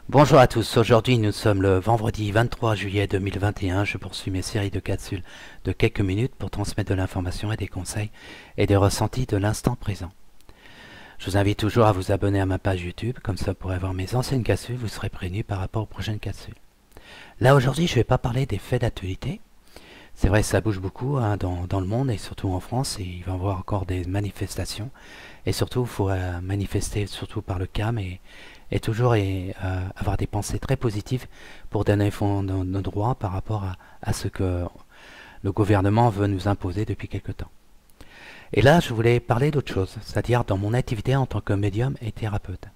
Bonjour à tous, aujourd'hui nous sommes le vendredi 23 juillet 2021. Je poursuis mes séries de capsules de quelques minutes pour transmettre de l'information et des conseils et des ressentis de l'instant présent. Je vous invite toujours à vous abonner à ma page YouTube, comme ça vous pourrez voir mes anciennes capsules, vous serez prévenus par rapport aux prochaines capsules. Là aujourd'hui je ne vais pas parler des faits d'actualité. C'est vrai que ça bouge beaucoup dans le monde et surtout en France, et il va y avoir encore des manifestations. Et surtout il faut manifester surtout par le calme et toujours avoir des pensées très positives pour donner nos droits par rapport à ce que le gouvernement veut nous imposer depuis quelque temps. Et là, je voulais parler d'autre chose, c'est-à-dire dans mon activité en tant que médium et thérapeute.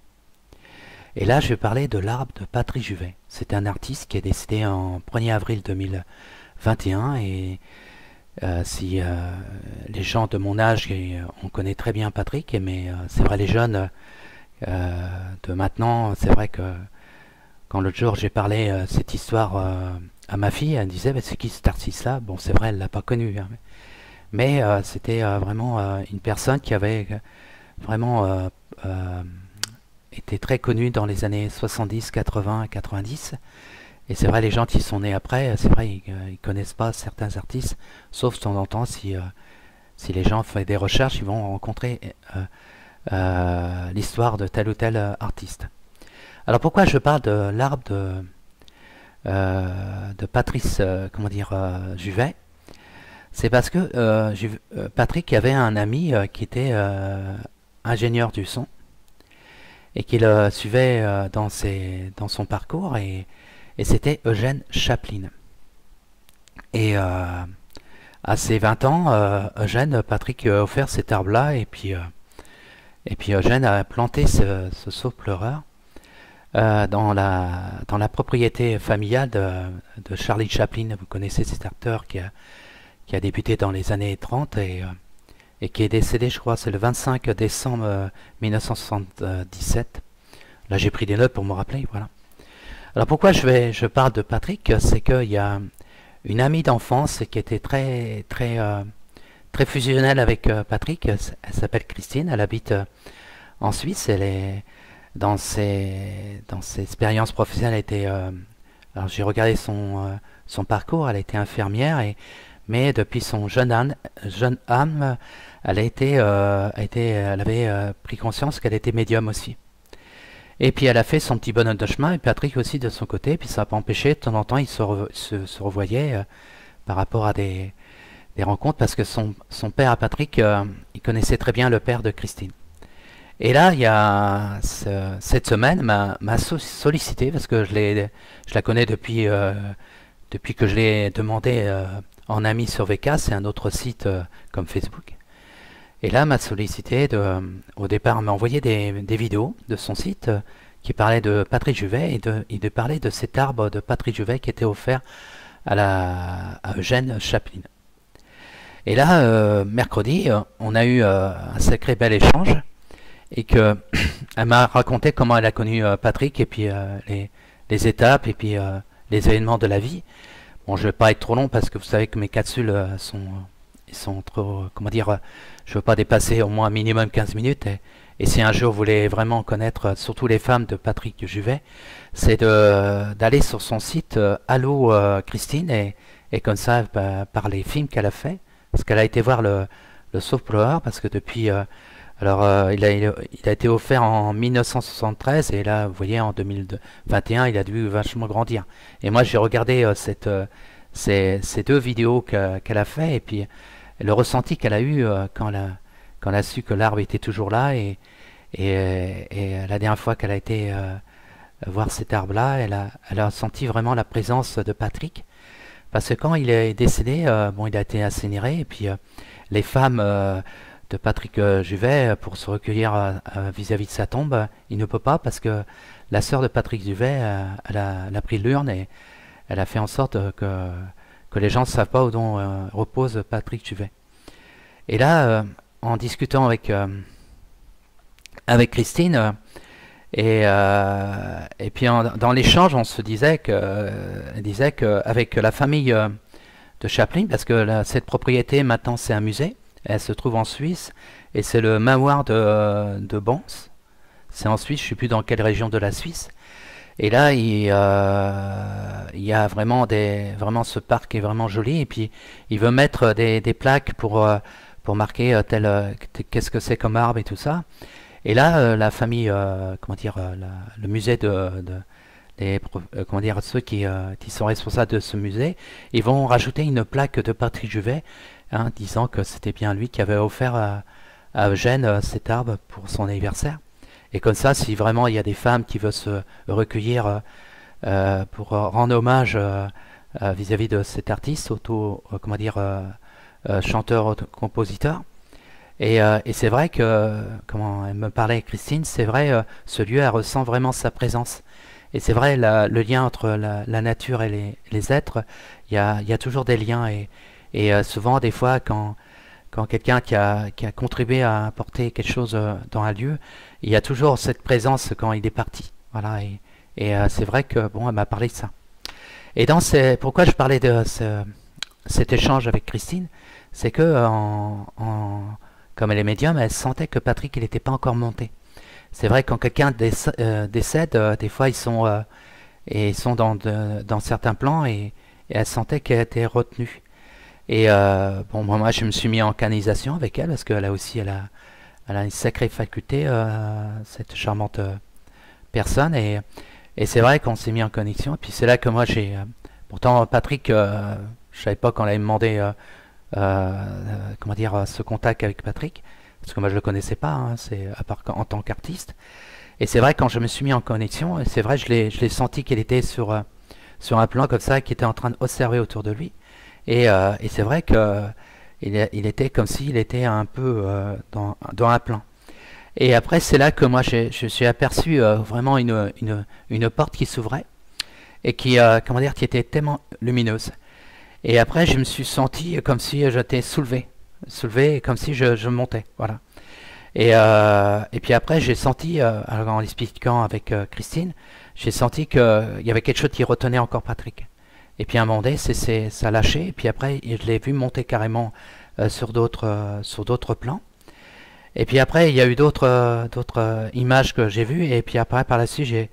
Et là, je vais parler de l'arbre de Patrick Juvet. C'est un artiste qui est décédé en 1er avril 2021 et si les gens de mon âge, on connaît très bien Patrick, mais c'est vrai les jeunes de maintenant, c'est vrai que quand l'autre jour j'ai parlé cette histoire à ma fille, elle me disait bah, c'est qui cet artiste là. Bon, c'est vrai, elle l'a pas connu, hein, mais c'était vraiment une personne qui avait vraiment été très connue dans les années 70, 80, 90. Et c'est vrai, les gens qui sont nés après, c'est vrai, ils connaissent pas certains artistes, sauf de temps en temps si les gens font des recherches, ils vont rencontrer l'histoire de tel ou tel artiste. Alors pourquoi je parle de l'arbre de Patrice, Juvet? C'est parce que Patrick avait un ami qui était ingénieur du son et qui le suivait dans son parcours, et c'était Eugène Chaplin. Et à ses 20 ans, Patrick a offert cet arbre-là, et puis Eugène a planté ce saule-pleureur dans la propriété familiale de Charlie Chaplin. Vous connaissez cet acteur qui a débuté dans les années 30 et qui est décédé, je crois, c'est le 25 décembre 1977. Là, j'ai pris des notes pour me rappeler, voilà. Alors pourquoi je parle de Patrick, c'est qu'il y a une amie d'enfance qui était très fusionnelle avec Patrick. Elle s'appelle Christine, elle habite en Suisse. Elle est dans ses expériences professionnelles. Alors j'ai regardé son parcours. Elle a été infirmière, mais depuis son jeune âme, elle avait pris conscience qu'elle était médium aussi. Et puis elle a fait son petit bonhomme de chemin, et Patrick aussi de son côté, puis ça n'a pas empêché, de temps en temps ils se revoyaient par rapport à des rencontres, parce que son père à Patrick, il connaissait très bien le père de Christine. Et là, il y a cette semaine, m'a sollicité, parce que je la connais depuis que je l'ai demandé en ami sur VK, c'est un autre site comme Facebook. Et là, m'a sollicité, au départ, m'a envoyé des vidéos de son site qui parlait de Patrick Juvet, et il parlait de cet arbre de Patrick Juvet qui était offert à Eugène Chaplin. Et là, mercredi, on a eu un sacré bel échange, et que elle m'a raconté comment elle a connu Patrick, et puis les étapes, et puis les événements de la vie. Bon, je ne vais pas être trop long, parce que vous savez que mes capsules sont trop, comment dire, je veux pas dépasser au moins minimum 15 minutes, et si un jour vous voulez vraiment connaître surtout les femmes de Patrick Juvet, c'est d'aller sur son site Allo Christine, et comme ça par les films qu'elle a fait, parce qu'elle a été voir le saule-pleureur, parce que depuis il a été offert en 1973, et là vous voyez en 2021 il a dû vachement grandir. Et moi j'ai regardé ces deux vidéos qu'elle a fait, et puis le ressenti qu'elle a eu quand elle a su que l'arbre était toujours là, et la dernière fois qu'elle a été voir cet arbre-là, elle a senti vraiment la présence de Patrick, parce que quand il est décédé, bon, il a été incinéré, et puis les femmes de Patrick Juvet, pour se recueillir vis-à-vis de sa tombe, il ne peut pas, parce que la sœur de Patrick Juvet, elle a pris l'urne, et elle a fait en sorte que les gens ne savent pas où repose Patrick Juvet. Et là, en discutant avec Christine, et puis dans l'échange, on se disait elle disait qu'avec la famille de Chaplin, parce que cette propriété maintenant c'est un musée, elle se trouve en Suisse, et c'est le manoir de Bons, c'est en Suisse, je ne sais plus dans quelle région de la Suisse. Et là, il y a vraiment vraiment ce parc est vraiment joli. Et puis, il veut mettre des plaques pour marquer qu'est-ce que c'est comme arbre et tout ça. Et là, la famille, comment dire, le musée comment dire, ceux qui sont responsables de ce musée, ils vont rajouter une plaque de Patrick Juvet, hein, disant que c'était bien lui qui avait offert à Eugène cet arbre pour son anniversaire. Et comme ça, si vraiment il y a des femmes qui veulent se recueillir pour rendre hommage vis-à-vis de cet artiste, comment dire, chanteur, compositeur. Et c'est vrai que, comment elle me parlait, Christine, c'est vrai, ce lieu, elle ressent vraiment sa présence. Et c'est vrai, le lien entre la nature et les êtres, il y a toujours des liens. Et souvent, des fois, quand quelqu'un qui a contribué à apporter quelque chose dans un lieu, il y a toujours cette présence quand il est parti. Voilà, et c'est vrai que, bon, elle m'a parlé de ça. Et pourquoi je parlais de cet échange avec Christine, c'est que comme elle est médium, elle sentait que Patrick, il n'était pas encore monté. C'est vrai, quand quelqu'un décède, des fois, ils sont dans certains plans et elle sentait qu'elle était retenue. Et bon, moi, je me suis mis en canalisation avec elle parce qu'elle aussi, elle a une sacrée faculté, cette charmante personne. Et c'est vrai qu'on s'est mis en connexion. Et puis c'est là que moi, pourtant, Patrick, je savais pas qu'on allait me demander, comment dire, ce contact avec Patrick. Parce que moi, je le connaissais pas, hein, c'est à part en tant qu'artiste. Et c'est vrai, quand je me suis mis en connexion, c'est vrai, je l'ai senti qu'il était sur un plan comme ça, qui était en train d'observer autour de lui. Et c'est vrai que il était comme s'il était un peu dans un plan. Et après, c'est là que moi, je suis aperçu vraiment une porte qui s'ouvrait et comment dire, qui était tellement lumineuse. Et après, je me suis senti comme si j'étais soulevé, comme si je montais, voilà. Et puis après, j'ai senti, alors en l'expliquant avec Christine, j'ai senti qu'il y avait quelque chose qui retenait encore Patrick. Et puis à un moment donné, ça a lâché. Et puis après, je l'ai vu monter carrément sur d'autres plans. Et puis après, il y a eu d'autres images que j'ai vues. Et puis après, par la suite,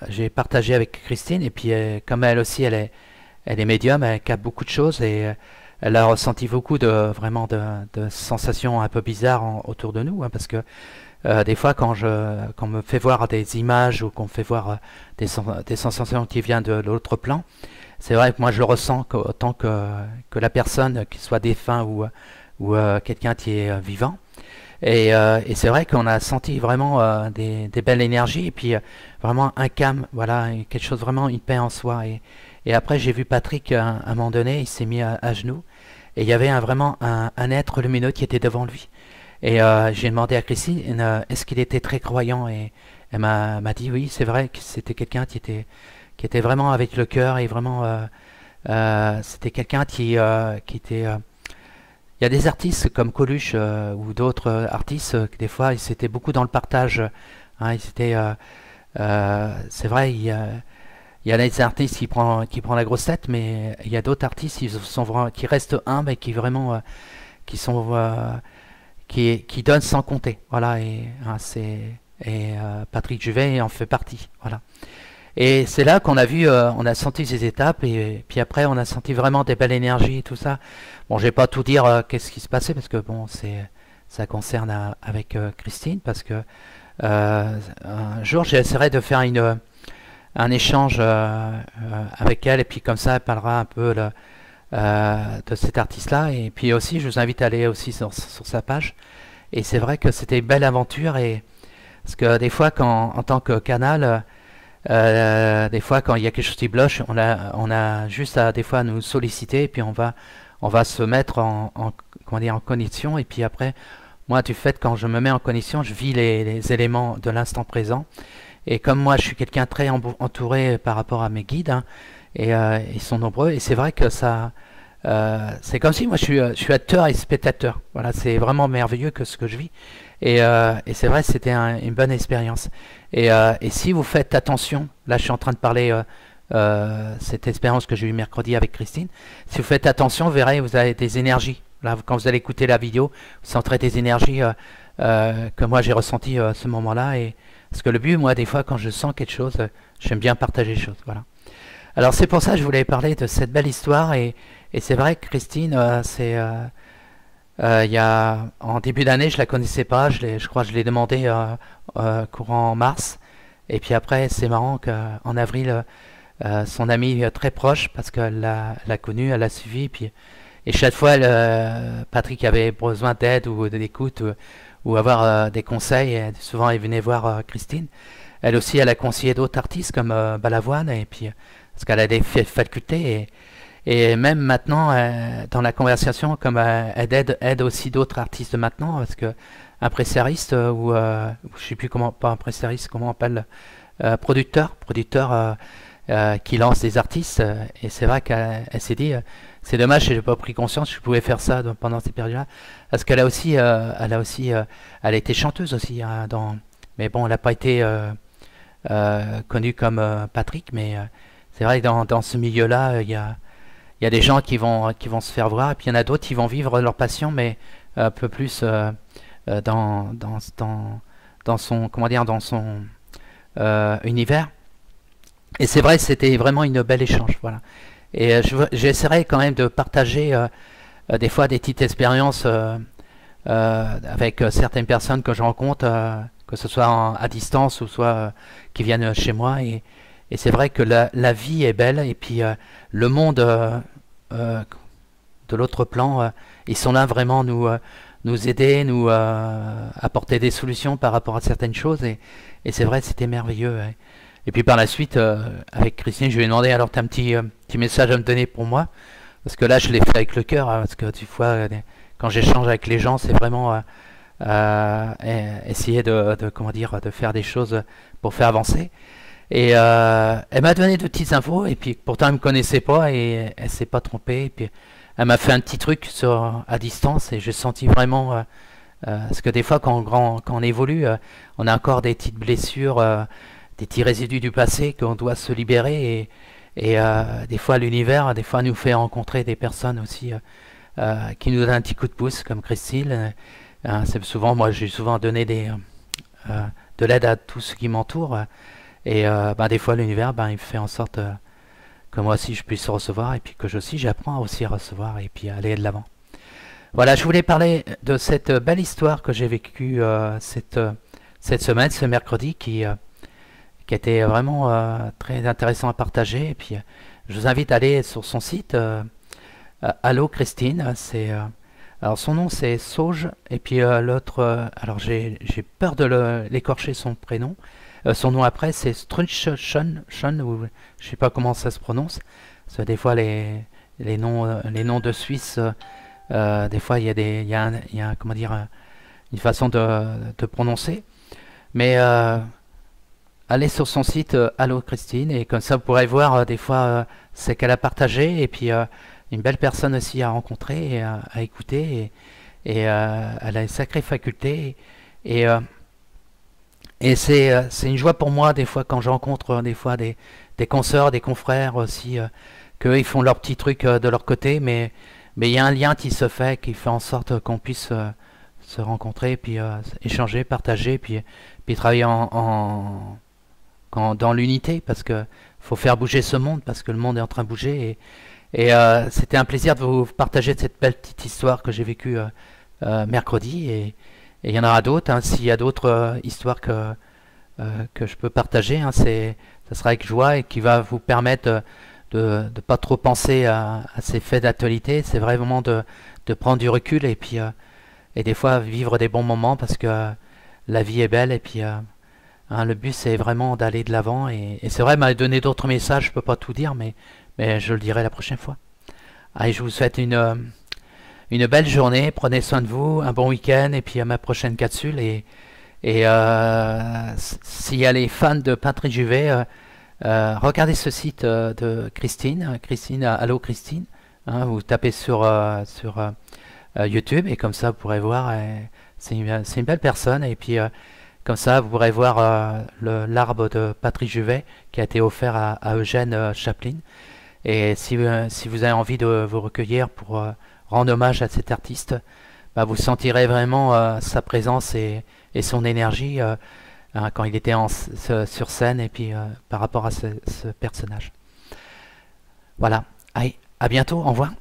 j'ai partagé avec Christine. Et puis comme elle aussi, elle est médium, elle capte beaucoup de choses. Et elle a ressenti beaucoup vraiment de sensations un peu bizarres autour de nous. Hein, parce que des fois, quand on me fait voir des images ou qu'on me fait voir des sensations qui viennent de l'autre plan, c'est vrai que moi je le ressens autant que la personne, qu'il soit défunt ou quelqu'un qui est vivant. Et c'est vrai qu'on a senti vraiment des belles énergies et puis vraiment un calme, voilà, quelque chose vraiment une paix en soi. Et après j'ai vu Patrick à un moment donné, il s'est mis à genoux et il y avait vraiment un être lumineux qui était devant lui. Et j'ai demandé à Christine, est-ce qu'il était très croyant? Et elle m'a dit oui, c'est vrai que c'était quelqu'un qui était vraiment avec le cœur et vraiment, c'était quelqu'un qui était... il y a des artistes comme Coluche ou d'autres artistes, des fois, ils étaient beaucoup dans le partage. Hein, c'est vrai, il y a des artistes qui prend la grosse tête, mais il y a d'autres artistes qui restent humbles et qui sont... qui donne sans compter, voilà, et Patrick Juvet en fait partie, voilà. Et c'est là qu'on a vu, on a senti ces étapes, et puis après on a senti vraiment des belles énergies et tout ça. Bon, je vais pas tout dire qu'est-ce qui se passait parce que bon, ça concerne avec Christine, parce que un jour j'essaierai de faire un échange avec elle, et puis comme ça elle parlera un peu de cet artiste-là. Et puis aussi, je vous invite à aller aussi sur sa page. Et c'est vrai que c'était une belle aventure. Et parce que des fois, en tant que canal, des fois, quand il y a quelque chose qui bloche, on a juste à des fois nous solliciter. Et puis on va se mettre comment dire, en connexion. Et puis après, moi, du fait, quand je me mets en connexion, je vis les éléments de l'instant présent. Et comme moi, je suis quelqu'un très entouré par rapport à mes guides, hein, et ils sont nombreux, et c'est vrai que ça, c'est comme si moi je suis acteur et spectateur. Voilà, c'est vraiment merveilleux que ce que je vis. Et c'est vrai, c'était une bonne expérience. Et si vous faites attention, là je suis en train de parler cette expérience que j'ai eue mercredi avec Christine. Si vous faites attention, vous verrez, vous avez des énergies. Là, quand vous allez écouter la vidéo, vous sentirez des énergies que moi j'ai ressenties à ce moment-là. Et Parce que le but, moi, des fois, quand je sens quelque chose, j'aime bien partager les choses. Voilà. Alors c'est pour ça que je voulais parler de cette belle histoire. Et c'est vrai que Christine, il y a, en début d'année, je la connaissais pas. Je crois que je l'ai demandé courant mars. Et puis après, c'est marrant qu'en avril, son ami très proche, parce qu'elle l'a connu, elle l'a suivi. Puis, et chaque fois, Patrick avait besoin d'aide ou d'écoute ou avoir des conseils. Et souvent, il venait voir Christine. Elle aussi, elle a conseillé d'autres artistes comme Balavoine. Et puis, parce qu'elle a des facultés. Et même maintenant, dans la conversation, comme elle aide aussi d'autres artistes maintenant, parce que impresariiste je sais plus comment, pas impresariiste, comment on appelle, producteur qui lance des artistes. Et c'est vrai qu'elle s'est dit, c'est dommage, j'ai pas pris conscience que je pouvais faire ça pendant ces périodes-là, parce qu'elle a aussi, elle a été chanteuse aussi, hein, mais bon, elle n'a pas été connue comme Patrick, mais c'est vrai que dans ce milieu-là, il y a des gens qui vont se faire voir, et puis il y en a d'autres qui vont vivre leur passion, mais un peu plus dans son, comment dire, dans son univers. Et c'est vrai, c'était vraiment une belle échange, voilà. Et j'essaierai quand même de partager des fois des petites expériences avec certaines personnes que je rencontre, que ce soit à distance ou soit qui viennent chez moi. Et c'est vrai que la vie est belle, et puis le monde de l'autre plan, ils sont là vraiment nous aider, nous apporter des solutions par rapport à certaines choses. Et c'est vrai, c'était merveilleux. Hein. Et puis par la suite, avec Christine, je lui ai demandé, alors tu as un petit message à me donner pour moi? Parce que là, je l'ai fait avec le cœur, hein, parce que tu vois, quand j'échange avec les gens, c'est vraiment essayer comment dire, de faire des choses pour faire avancer. Et elle m'a donné de petites infos, et puis pourtant elle me connaissait pas, et elle s'est pas trompée. Et puis elle m'a fait un petit truc à distance, et j'ai senti vraiment parce que des fois quand on évolue, on a encore des petites blessures, des petits résidus du passé qu'on doit se libérer. Et des fois l'univers, des fois nous fait rencontrer des personnes aussi qui nous donnent un petit coup de pouce, comme Christine. C'est souvent, moi j'ai souvent donné de l'aide à tout ce qui m'entoure. Et des fois l'univers, il fait en sorte que moi aussi je puisse recevoir, et puis que j'apprends aussi à recevoir, et puis à aller de l'avant. Voilà, je voulais parler de cette belle histoire que j'ai vécue cette semaine, ce mercredi, qui était vraiment très intéressant à partager. Et puis je vous invite à aller sur son site, Allo Christine. Alors son nom c'est Sauge, et puis l'autre, alors j'ai peur de l'écorcher son prénom. Son nom après c'est Strunchon, ou je sais pas comment ça se prononce. Parce que des fois les noms de Suisse, des fois il y a comment dire, une façon de prononcer. Mais allez sur son site Allo Christine, et comme ça vous pourrez voir des fois ce qu'elle a partagé, et puis une belle personne aussi à rencontrer et à écouter, et elle a une sacrée faculté, et c'est une joie pour moi des fois quand je rencontre des fois des consoeurs, des confrères aussi, qu'eux ils font leur petit truc de leur côté, mais il y a un lien qui se fait, qui fait en sorte qu'on puisse se rencontrer, puis échanger, partager, puis travailler dans l'unité, parce que faut faire bouger ce monde, parce que le monde est en train de bouger. Et c'était un plaisir de vous partager cette belle petite histoire que j'ai vécue mercredi, et il y en aura d'autres, hein, s'il y a d'autres histoires que je peux partager, hein, ça sera avec joie, et qui va vous permettre de ne pas trop penser à ces faits d'actualité. C'est vraiment de prendre du recul, et puis et des fois vivre des bons moments, parce que la vie est belle, et puis le but c'est vraiment d'aller de l'avant, et c'est vrai, m'a donné d'autres messages, je peux pas tout dire, mais je le dirai la prochaine fois. Allez, je vous souhaite une belle journée, prenez soin de vous, un bon week-end, et puis à ma prochaine capsule. Et s'il y a les fans de Patrick Juvet, regardez ce site de Christine, Allo Christine, hein, vous tapez sur YouTube, et comme ça vous pourrez voir, c'est une belle personne, et puis comme ça vous pourrez voir l'arbre de Patrick Juvet qui a été offert à Eugène Chaplin. Et si vous avez envie de vous recueillir pour rendre hommage à cet artiste, vous sentirez vraiment sa présence et son énergie hein, quand il était sur scène et puis par rapport à ce personnage. Voilà. Allez, à bientôt, au revoir.